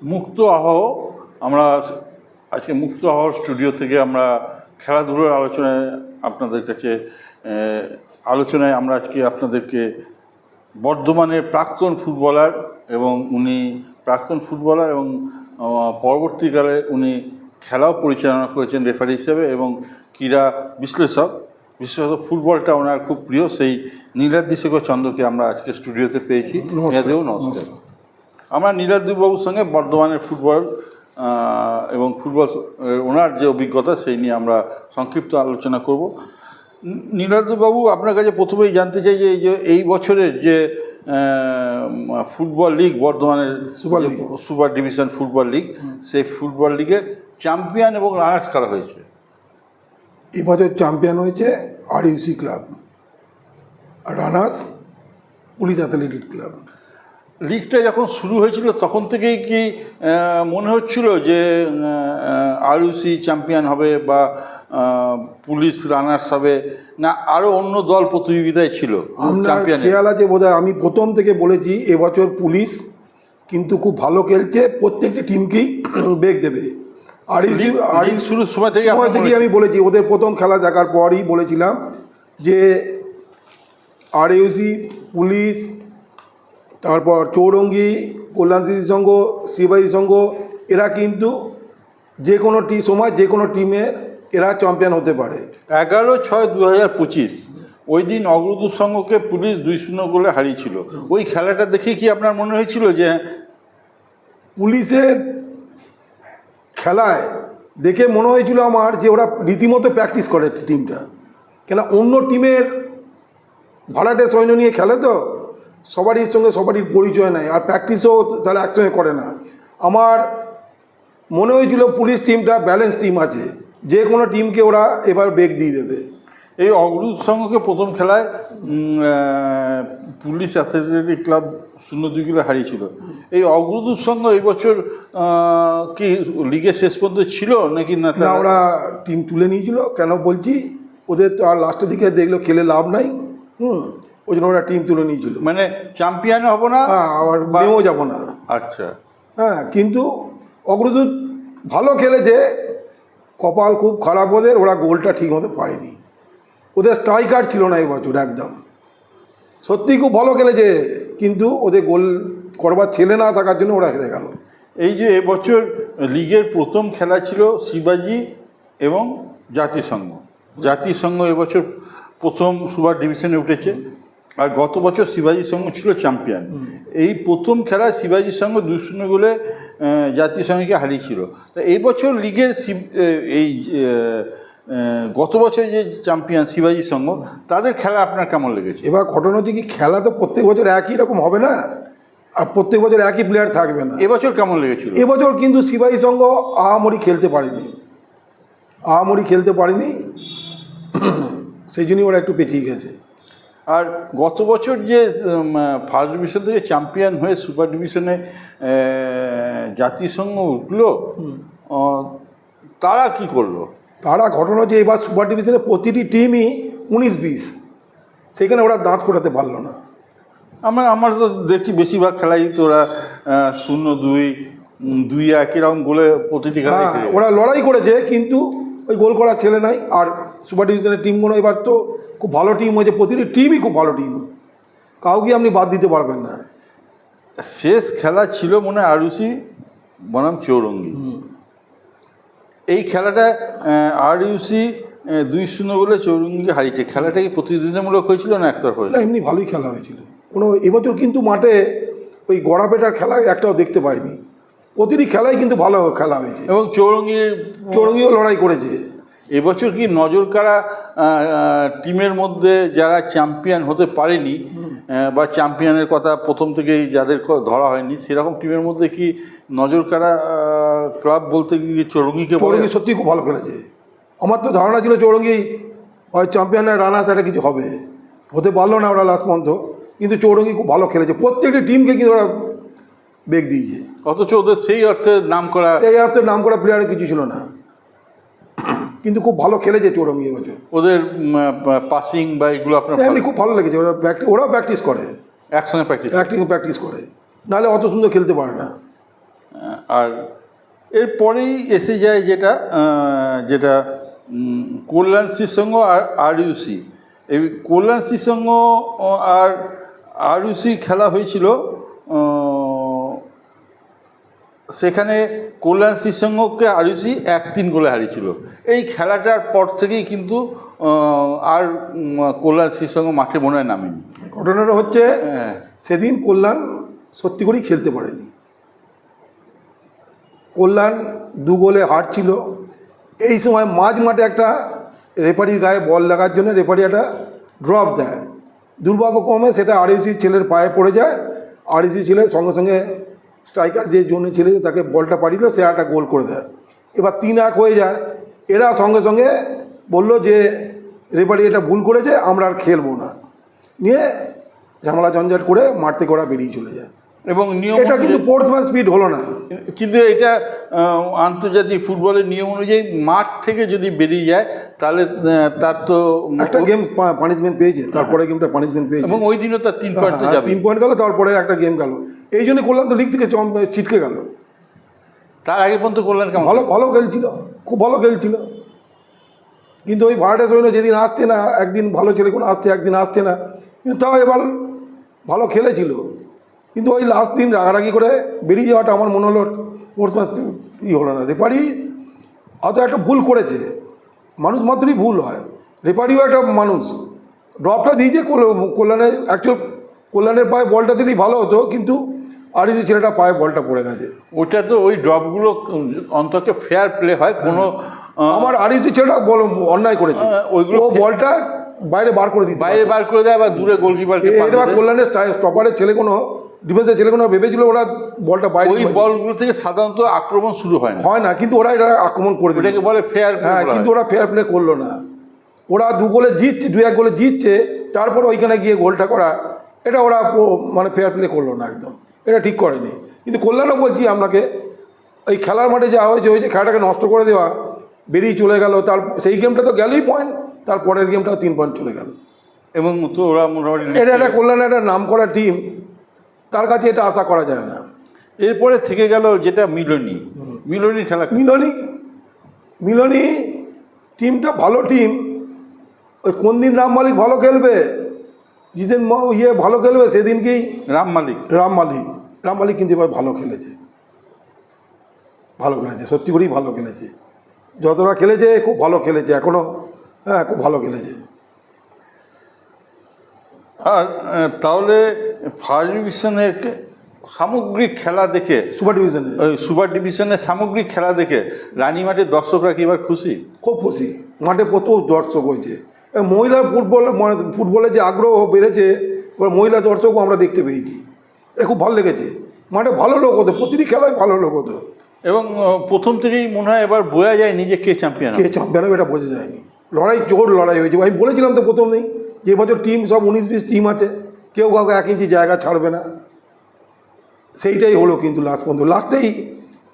মুক্ত আবহ আমরা আজকে মুক্ত আবহাওয়ার স্টুডিও থেকে আমরা খেলাধুলার আপনাদের কাছে আলোচনায় আমরা আজকে আপনাদেরকে বর্ধমানের প্রাক্তন ফুটবলার এবং পরবর্তীকালে উনি খেলাও পরিচালনা করেছেন রেফারি হিসেবে এবং ক্রীড়া বিশেষজ্ঞ ফুটবলটা ওনার খুব প্রিয় সেই নীলাদ্রি শেখর চন্দ্রকে আমরা আজকে স্টুডিওতে পেয়েছি। নমস্কার। আমরা নীলাদ্রিবাবুর সঙ্গে বর্ধমানের ফুটবল এবং ফুটবল ওনার যে অভিজ্ঞতা সেই নিয়ে আমরা সংক্ষিপ্ত আলোচনা করব। নীলাদ্রিবাবু, আপনার কাছে প্রথমেই জানতে চাই যে এই বছরের যে ফুটবল লিগ, বর্ধমানের সুপার ডিভিশন ফুটবল লিগ, সেই ফুটবল লিগে চ্যাম্পিয়ন এবং রানার্স কারা হয়েছে? এবছর চ্যাম্পিয়ন হয়েছে আরইউসি ক্লাব, আর রানার্স পুলিশ অ্যাথলেটিক ক্লাব। লিগটা যখন শুরু হয়েছিল তখন থেকেই কি মনে হচ্ছিল যে আরইউসি চ্যাম্পিয়ন হবে বা পুলিশ রানার্স হবে, না আরও অন্য দল প্রতিযোগিতায় ছিল? খেয়াল আছে বোধহয়, আমি প্রথম থেকে বলেছি এবছর পুলিশ কিন্তু খুব ভালো খেলছে, প্রত্যেকটি টিমকেই বেগ দেবে। আরইউসি শুরুর সময় থেকে আমি বলেছি, ওদের প্রথম খেলা দেখার পরই বলেছিলাম যে আরইউসি, পুলিশ, তারপর চৌরঙ্গি, কল্যাণ স্মৃতি সংঘ, শিবাজি সংঘ, এরা কিন্তু যে কোনো সময় যে কোনো টিমে এরা চ্যাম্পিয়ন হতে পারে। 11/6/2025 ওই দিন অগ্রদূত সংঘকে পুলিশ 2-0 গোলে হারিয়েছিল। ওই খেলাটা দেখে কি আপনার মনে হয়েছিল যে পুলিশের খেলায় দেখে মনে হয়েছিল আমার যে ওরা রীতিমতো প্র্যাকটিস করে টিমটা, কেন অন্য টিমের ভাড়াটে সৈন্য নিয়ে খেলে তো সবারই সঙ্গে সবারই পরিচয় নেয়, আর প্র্যাকটিসও তারা একসঙ্গে করে না। আমার মনে হয়েছিল পুলিশ টিমটা ব্যালেন্স টিম আছে, যে কোনো টিমকে ওরা এবার বেগ দিয়ে দেবে। এই অগ্রদূত সংঘকে প্রথম খেলায় পুলিশ অ্যাথলেটিক ক্লাব 0-2 গোলে হারিয়েছিল। এই অগ্রদূত সংঘ এই বছর কি লিগে শেষ পর্যন্ত ছিল নাকি না? ওরা টিম তুলে নিয়েছিল। কেন বলছি, ওদের তো আর লাস্টের দিকে দেখলো খেলে লাভ নাই, ওই জন্য ওরা টিম তুলে নিয়েছিল। মানে চ্যাম্পিয়ন হবো না, আবার নেমেও যাবো না। আচ্ছা, হ্যাঁ, কিন্তু অগ্রদূত ভালো খেলেছে, কপাল খুব খারাপ ওদের, ওরা গোলটা ঠিক মতো পায়নি। ওদের স্ট্রাইকার ছিল না এবছর একদম, সত্যি খুব ভালো খেলেছে, কিন্তু ওদের গোল করবার ছেলে না থাকার জন্য ওরা হেরে গেল। এই যে এবছর লিগের প্রথম খেলা ছিল শিবাজি এবং জাতীয় সংঘ এবছর প্রথম সুপার ডিভিশনে উঠেছে, আর গত বছর শিবাজি সংঘ ছিল চ্যাম্পিয়ন। এই প্রথম খেলায় শিবাজি সংঘ 2-0 গোলে জাতীয় সংঘকে হারিয়েছিল। তা এই বছর লিগে এই গত বছর যে চ্যাম্পিয়ন শিবাজি সংঘ, তাদের খেলা আপনার কেমন লেগেছে? এবার ঘটনা হচ্ছে কি, খেলা তো প্রত্যেক বছর একই রকম হবে না, আর প্রত্যেক বছর একই প্লেয়ার থাকবে না। এবছর কেমন লেগেছিল? এবছর কিন্তু শিবাজি সংঘ আহামরি খেলতে পারেনি, সেই জন্যই ওরা একটু পেছিয়ে গেছে। আর গত বছর যে ফার্স্ট ডিভিশন থেকে চ্যাম্পিয়ন হয়ে সুপার ডিভিশনে জাতীয় সংঘ উঠলো, তারা কি করলো? তারা ঘটনা হচ্ছে এবার সুপার ডিভিশনে প্রতিটি টিমই 19-20, সেখানে ওরা দাঁত ফোটাতে পারলো না। আমার তো দেখছি বেশিরভাগ খেলাই তো ওরা 0-2, 2-1 এরকম গোলে প্রতিটি খেলায় ওরা লড়াই করেছে, কিন্তু ওই গোল করার ছেলে নাই। আর সুপার ডিভিশনের টিমগুলো এবার তো খুব ভালো টিম হয়েছে, প্রতিটি টিমই খুব ভালো টিম, কাউকে আপনি বাদ দিতে পারবেন না। শেষ খেলা ছিল মনে হয় আরইউসি বনাম চৌরঙ্গি। এই খেলাটা আরইউসি 2-0 গোলে চৌরঙ্গিকে হারিয়েছে। খেলাটা কি প্রতিদ্বন্দ্বিতামূলক হয়েছিল না একতরফা হয়েছিল? এমনি ভালোই খেলা হয়েছিল। এবছর কিন্তু মাঠে ওই গড়াপেটার খেলা একটাও দেখতে পাইনি, প্রতিটি খেলাই কিন্তু ভালো খেলা হয়েছে এবং চৌরঙ্গিও লড়াই করেছে। এবছর কি নজর কাড়া টিমের মধ্যে যারা চ্যাম্পিয়ন হতে পারেনি বা চ্যাম্পিয়নের কথা প্রথম থেকেই যাদের ধরা হয়নি, সেরকম টিমের মধ্যে কি নজর কাড়া ক্লাব বলতে গিয়ে চৌরঙ্গি সত্যি খুব ভালো খেলেছে। আমার তো ধারণা ছিল চৌরঙ্গি হয় চ্যাম্পিয়নের রানার্স একটা কিছু হতে পারলো না ওরা লাস্ট পর্যন্ত, কিন্তু চৌরঙ্গি খুব ভালো খেলেছে, প্রত্যেকটি টিমকে কিন্তু ওরা বেগ দিয়েছে। অথচ ওদের সেই অর্থে নাম করা প্লেয়ারের কিছু ছিল না, কিন্তু খুব ভালো খেলেছে চৌরঙ্গি এবছর। ওদের পাসিং বা এগুলো আপনার এমনি খুব ভালো লেগেছে। ওরাও প্র্যাকটিস করে, একসঙ্গে প্র্যাকটিস করে, নাহলে অত সুন্দর খেলতে পারে না। আর এরপরেই এসে যায় যেটা যেটা কল্যাণ শ্রীসংঘ আর আরইউসি। এই কল্যাণ শ্রীসংঘ আর আরইউসি খেলা হয়েছিল, সেখানে কল্যাণ শ্রীসংঘকে আরইউসি 1-3 গোলে হারিয়েছিল। এই খেলাটার পর থেকেই কিন্তু আর কল্যাণ শ্রীসংঘ মাঠে মনে হয় নামেনি। ঘটনাটা হচ্ছে হ্যাঁ, সেদিন কল্যাণ সত্যি করেই খেলতে পারেনি। কল্যাণ 2 গোলে হারছিল। এই সময় মাঝ মাঠে একটা রেফারির গায়ে বল লাগার জন্য রেফারি একটা ড্রপ দেয়। দুর্ভাগ্যক্রমে সেটা আরইউসির ছেলের পায়ে পড়ে যায়। আরইউসি ছেলে সঙ্গে সঙ্গে স্ট্রাইকার যে জন্য ছেলে তাকে বলটা পাঠিয়ে দিল, সে একটা গোল করে দেয়। এবার 3-1 হয়ে যায়। এরা সঙ্গে সঙ্গে বলল যে রেফারি এটা ভুল করেছে, আমরা আর খেলবো না, নিয়ে ঝামেলা ঝঞ্ঝাট করে মাঠ থেকে ওরা বেরিয়ে চলে যায়। এবং নিয়ম এটা কিন্তু স্পোর্টসম্যান স্পিড হলো না। কিন্তু এটা আন্তর্জাতিক ফুটবলের নিয়ম অনুযায়ী মাঠ থেকে যদি বেরিয়ে যায় তাহলে তার তো একটা গেম পানিশমেন্ট পেয়েছে, তারপরে গেমটা পানিশমেন্ট পেয়েছে এবং ওই দিনও তার 3 পয়েন্ট যাবে। 3 পয়েন্ট গেল, তারপরে একটা গেম গেল। এই জন্য কল্যাণ তো লিগ থেকে ছিটকে গেল। তার আগে পর্যন্ত কল্যাণ কেমন ভালো খেলছিল, খুব ভালো খেলছিল। কিন্তু ওই ভাড়াটে সৈন্য যেদিন আসছে না, একদিন ভালো ছেলে কোনো আসছে, একদিন আসছে না, কিন্তু তাও এবার ভালো খেলেছিল। কিন্তু ওই লাস্ট দিন রাগারাগি করে বেরিয়ে যাওয়াটা আমার মনে হলো স্পোর্টসম্যান হলো না। রেফারি হয়তো একটা ভুল করেছে, মানুষ মাত্রই ভুল হয়, রেফারিও একটা মানুষ। ড্রপটা দিয়েছে কল্যাণের, অ্যাকচুয়াল কল্যাণের পায়ে বলটা দিলেই ভালো হতো, কিন্তু আর এই ছেলেটা পায়ে বলটা পড়ে গেছে। ওটা তো ওই ড্রপগুলো অন্তত ফেয়ার প্লে হয় কোনো আমার আরইউসি ছেলেটা অন্যায় করেছে, ওইগুলো ও বলটা বাইরে বার করে দিতে বাইরে বার করে দেয় বা দূরে গোলকিপারকে এবার কল্যাণের স্টপারের ছেলে কোনো ডিফেন্সের ছেলে কোনো ভেবেছিল ওরা বলটা বাইরে, ওই বলগুলো থেকে সাধারণত আক্রমণ শুরু হয় না, কিন্তু ওরা এটা আক্রমণ করে দিল। এটাকে বলে ফেয়ার। হ্যাঁ, কিন্তু ওরা ফেয়ার প্লে করলো না। ওরা 2 গোলে জিতছে, 2-1 গোলে জিতছে, তারপরে ওইখানে গিয়ে গোলটা করা, এটা ওরা মানে ফেয়ার প্লে করলো না একদম, এটা ঠিক করেনি। কিন্তু কল্যাণও বলছি আপনাকে, এই খেলার মাঠে যা হয়েছে, ওই যে খেলাটাকে নষ্ট করে দেওয়া, বেরিয়ে চলে গেল, তার সেই গেমটা তো গেলই পয়েন্ট, তারপরের গেমটাও 3 পয়েন্ট চলে গেল। এবং তো ওরা মোটামুটি এটা একটা কল্যাণের একটা নাম করা টিম, তার কাছে এটা আশা করা যায় না। এরপরে থেকে গেল যেটা মিলনী খেলা। মিলনী টিমটা ভালো টিম। ওই কোন দিন রাম মালিক ভালো খেলবে, যেদিন ভালো খেলবে সেদিনকেই রাম মালিক কিন্তু এবার ভালো খেলেছে, সত্যি করেই ভালো খেলেছে। যতটা খেলেছে খুব ভালো খেলেছে এখনও, হ্যাঁ খুব ভালো খেলেছে। আর তাহলে ফার্স্ট ডিভিশনের সামগ্রিক খেলা দেখে, সুপার ডিভিশনের সামগ্রিক খেলা দেখে রানীমাটির দর্শকরা কি এবার খুশি? খুব খুশি, মাঠে প্রচুর দর্শক হয়েছে। মহিলার ফুটবলে যে আগ্রহ বেড়েছে, এবার মহিলা দর্শকও আমরা দেখতে পেয়েছি, এটা খুব ভালো লেগেছে। মাঠে ভালো লোক হতো, প্রতিটি খেলায় ভালো লোক হতো। এবং প্রথম থেকেই মনে হয় এবার বোঝা যায়নি যে কে চ্যাম্পিয়ন হবে, এটা বোঝা যায়নি। জোর লড়াই হয়েছে। আমি বলেছিলাম তো প্রথমেই যে বছর টিম সব 19-20 টিম আছে, কেউ কাউকে 1 ইঞ্চি জায়গা ছাড়বে না, সেইটাই হলো। কিন্তু লাস্ট পর্যন্ত লাস্টেই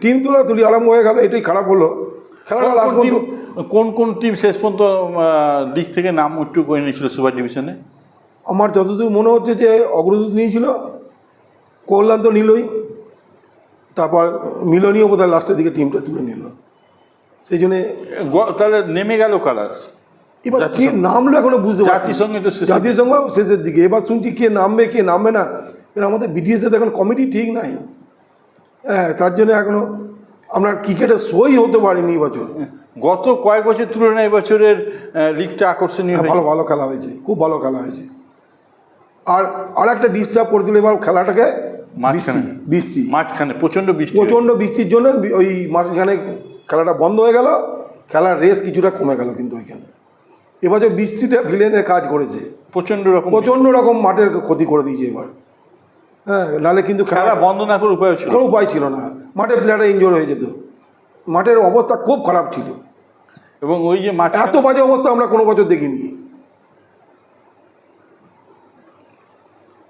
টিম তুলি আরম্ভ হয়ে গেল, এটাই খারাপ হলো খেলাটা। লাস্ট পর্যন্ত কোন টিম শেষ পর্যন্ত দিক থেকে নাম একটু করে নিয়েছিল সুপার ডিভিশনে? আমার যতদূর মনে হচ্ছে যে অগ্রদূত নিয়েছিল, কল্যাণ তো নিলই, তারপর মিলনীয় বোধহয় লাস্টের দিকে টিমটা তুলে নিল। সেই জন্যে তাহলে নেমে গেল কারা? এবার কে নামলো এখনো বুঝতে পারছি। জাতিসংঘ শেষের দিকে, এবার শুনছি কে নামবে না। কারণ আমাদের বিটিএসে এখন কমিটি ঠিক নাই, হ্যাঁ, তার জন্য এখনো আমরা ক্রিকেটের সই হতে পারিনি এবছর। গত কয়েক বছর তুলনায় এবছরের লিগটা আকর্ষণীয়, ভালো খেলা হয়েছে, খুব ভালো খেলা হয়েছে। আর একটা ডিস্টার্ব করে দিল এবার খেলাটাকে, বৃষ্টি মাঝখানে প্রচণ্ড বৃষ্টির জন্য ওই মাঝখানে খেলাটা বন্ধ হয়ে গেল, খেলার রেস কিছুটা কমে গেল। কিন্তু ওইখানে এবছর বৃষ্টিটা ভিলেনের কাজ করেছে, প্রচণ্ড রকম মাঠের ক্ষতি করে দিয়েছে এবার। হ্যাঁ, নাহলে কিন্তু খেলা বন্ধ না করে কোনো উপায় ছিল না। মাঠে প্লেয়াররা ইনজোর হয়ে যেত, মাঠের অবস্থা খুব খারাপ ছিল। এবং ওই যে এত বাজে অবস্থা আমরা কোনো বছর দেখিনি।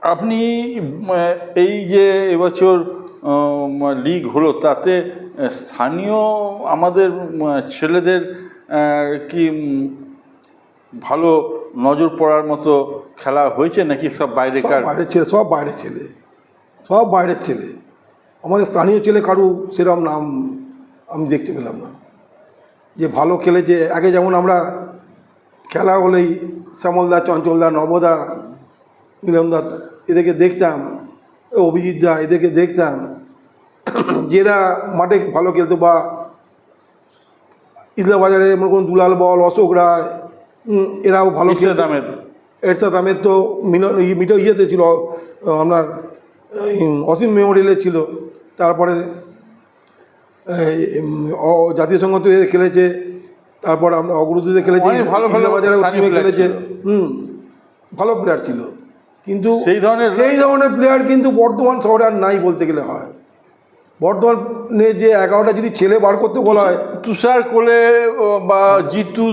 আপনি এই যে এবছর লিগ হলো, তাতে স্থানীয় আমাদের ছেলেদের কি ভালো নজর পড়ার মতো খেলা হয়েছে নাকি সব বাইরের ছেলে? সব বাইরের ছেলে। আমাদের স্থানীয় ছেলে কারু সেরকম নাম আমি দেখতে পেলাম না যে ভালো খেলেছে। আগে যেমন আমরা খেলা হলেই শ্যামলদা, চঞ্চলদা, নবদা, মিলনদা এদেরকে দেখতাম, অভিজিৎ দা এদেরকে দেখতাম, যেরা মাঠে ভালো খেলতো, বা ইসলাবাজারে মনে করুন দুলাল বল, অশোক রায়, এরাও ভালো খেলতো। এরশাদ আহমেদ তো ইয়েতে ছিল, আপনার অসীম মেমোরিয়ালে ছিল। তারপরে জাতীয় সংঘ তো খেলেছে, তারপর আমরা অগ্রদূতে খেলেছি, ভালো ভালো বাজারে খেলেছে। ভালো প্লেয়ার ছিল, কিন্তু সেই ধরনের প্লেয়ার কিন্তু বর্ধমান শহরে আর নাই বলতে গেলে হয়। বর্ধমানে যে 11টা যদি ছেলে বার করতে বলা হয়, তুষার কোলে বা জিতু,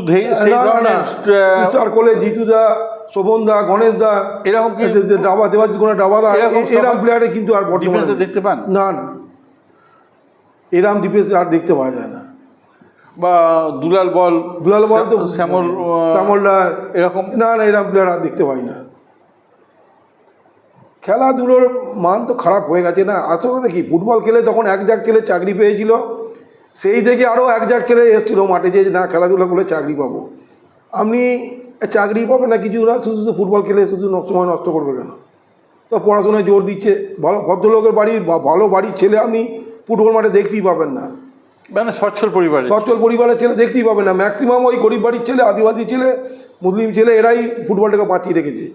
তুষার কোলে, জিতুদা, শোভনদা, গণেশদা, এরকম ডাবা, দেবাশিস কোনা ডাবাদা, এরকম প্লেয়ারে কিন্তু আর বর্তমানে দেখতে পান না। এরকম ডিফেন্স আর দেখতে পাওয়া যায় না। বা দুলাল বল তো শ্যামলরা এরকম না, এরকম প্লেয়ার আর দেখতে পাই না। খেলাধুলোর মান তো খারাপ হয়ে গেছে না। আসল কথা কি, ফুটবল খেলে তখন এক জাক ছেলে চাকরি পেয়েছিল, সেই থেকে আরও এক জাক ছেলে এসেছিলো মাঠে যে না খেলাধুলো করলে চাকরি পাবো। আপনি চাকরি পাবে না কিছু না, শুধু শুধু ফুটবল খেলে শুধু সময় নষ্ট করবে কেন? তো পড়াশোনায় জোর দিচ্ছে। ভালো ভদ্রলোকের বাড়ির বা ভালো বাড়ির ছেলে আপনি ফুটবল মাঠে দেখতেই পাবেন না। মানে সচ্ছল পরিবারের ছেলে দেখতেই পাবেন না। ম্যাক্সিমাম ওই গরিব বাড়ির ছেলে, আদিবাসী ছেলে, মুসলিম ছেলে, এরাই ফুটবলটাকে বাঁচিয়ে রেখেছে।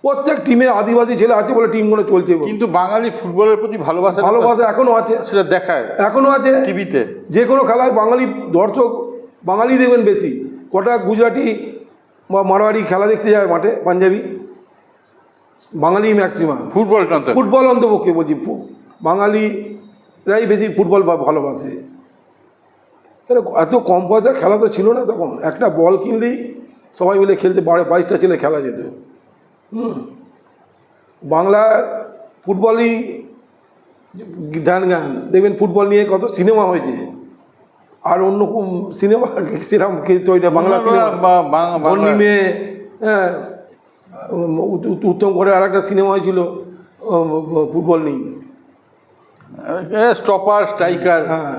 প্রত্যেক টিমে আদিবাসী ছেলে আছে বলে টিমগুলো চলছে। কিন্তু বাঙালি ফুটবলের প্রতি ভালোবাসা এখনো আছে, সেটা দেখায়, এখনো আছে টিভিতে। যে কোনো খেলায় বাঙালি দর্শক, বাঙালি দেখবেন বেশি। কটা গুজরাটি বা মারোয়াড়ি খেলা দেখতে যায় মাঠে, পাঞ্জাবি, বাঙালি ম্যাক্সিমাম। ফুটবল অন্তপক্ষে বলছি, বাঙালিরাই বেশি ফুটবল ভালোবাসে। এত কম পয়সা খেলা তো ছিল না তখন। একটা বল কিনলেই সবাই মিলে খেলতে, 22টা ছেলে খেলা যেত। বাংলার ফুটবলই ধ্যান জ্ঞান দেখবেন, ফুটবল নিয়ে কত সিনেমা হয়েছে। আর অন্য সিনেমা সেরকম তৈরি, বাংলা সিনেমা বন্নি মেয়ে, হ্যাঁ, উত্তম করে আর একটা সিনেমা হয়েছিল ফুটবল নিয়ে, স্টপার, স্ট্রাইকার, হ্যাঁ।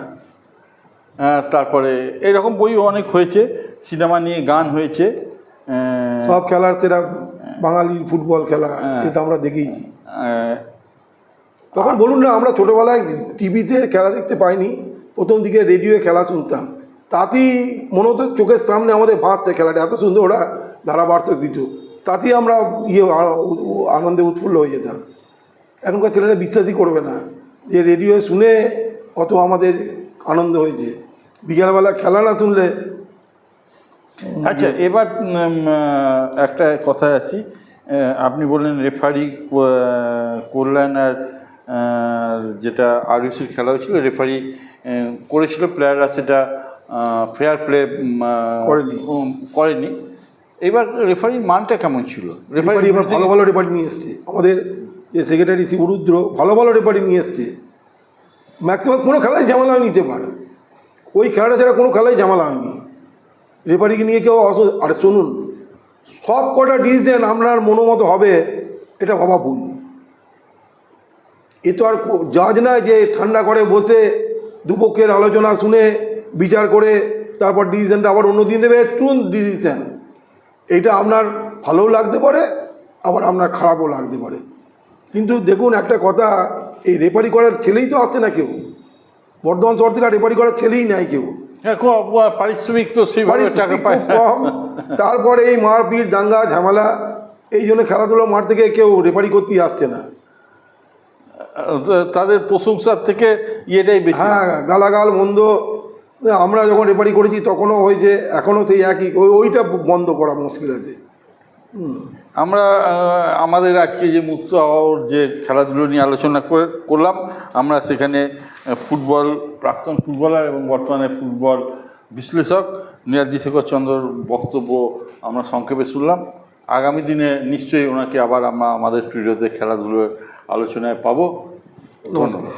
তারপরে এরকম বই অনেক হয়েছে, সিনেমা নিয়ে গান হয়েছে। সব খেলার সেরা বাঙালির ফুটবল খেলা, এটা আমরা দেখেইছি। তখন বলুন না, আমরা ছোটোবেলায় টিভিতে খেলা দেখতে পাইনি, প্রথম দিকে রেডিওয়ে খেলা শুনতাম, তাতেই মনে হতো চোখের সামনে আমাদের ভাসছে খেলাটা, এত সুন্দর ওরা ধারাবার্ষক দিত, তাতেই আমরা আনন্দে উৎফুল্ল হয়ে যেতাম। এখনকার ছেলেরা বিশ্বাসই করবে না যে রেডিও শুনে অত আমাদের আনন্দ হয়েছে, বিকেলবেলা খেলা না শুনলে। আচ্ছা, এবার একটা কথায় আসি। আপনি বললেন রেফারি কল্যাণ আর যেটা আরইউসির খেলা হয়েছিল, রেফারি করেছিল, প্লেয়াররা সেটা ফেয়ার প্লে করেনি। এবার রেফারির মানটা কেমন ছিল? রেফারি এবার ভালো ভালো রেফারি নিয়ে এসছে, আমাদের যে সেক্রেটারি শিবরুদ্র ভালো ভালো রেফারি নিয়ে এসছে। ম্যাক্সিমাম কোনো খেলায় ঝামেলা নিতে পারে, ওই খেলাটা ছাড়া কোনো খেলায় ঝামেলা হয়নি। রেফারিকে নিয়ে কেউ আর শুনুন, সব কটা ডিসিশন আপনার মনোমতো হবে এটা ভাবা ভুল। এ তো আর জাজ না যে ঠান্ডা করে বসে দুপক্ষের আলোচনা শুনে বিচার করে তারপর ডিসিশনটা আবার অন্য দিন দেবে। ট্রুন ডিসিশন, এইটা আপনার ভালোও লাগতে পারে, আবার আপনার খারাপও লাগতে পারে। কিন্তু দেখুন একটা কথা, এই রেফারি করার ছেলেই তো আসছে না কেউ, বর্ধমান শহর থেকে রেফারি করার ছেলেই নাই কেউ। পারিশ্রমিক তো সেইভাবে টাকা পায় কম, তারপরে এই মারপিট, দাঙ্গা, ঝামেলা, এই জন্য খেলাধুলার মাঠ থেকে কেউ রেফারি করতেই আসছে না। তাদের প্রশংসার থেকে ইয়েটাই বেশি। হ্যাঁ, গালাগাল মন্দ। আমরা যখন রেফারি করেছি তখনও হয়েছে, এখনও সেই একই, ওইটা বন্ধ করা মুশকিল আছে। আমরা আমাদের আজকে যে মুক্ত হওয়ার যে খেলাধুলো নিয়ে আলোচনা করলাম, আমরা সেখানে ফুটবল প্রাক্তন ফুটবলার এবং বর্তমানে ফুটবল বিশ্লেষক নীলাদ্রি শেখর চন্দ্রর বক্তব্য আমরা সংক্ষেপে শুনলাম। আগামী দিনে নিশ্চয়ই ওনাকে আবার আমরা আমাদের স্টুডিওতে খেলাধুলোর আলোচনায় পাবো। নমস্কার।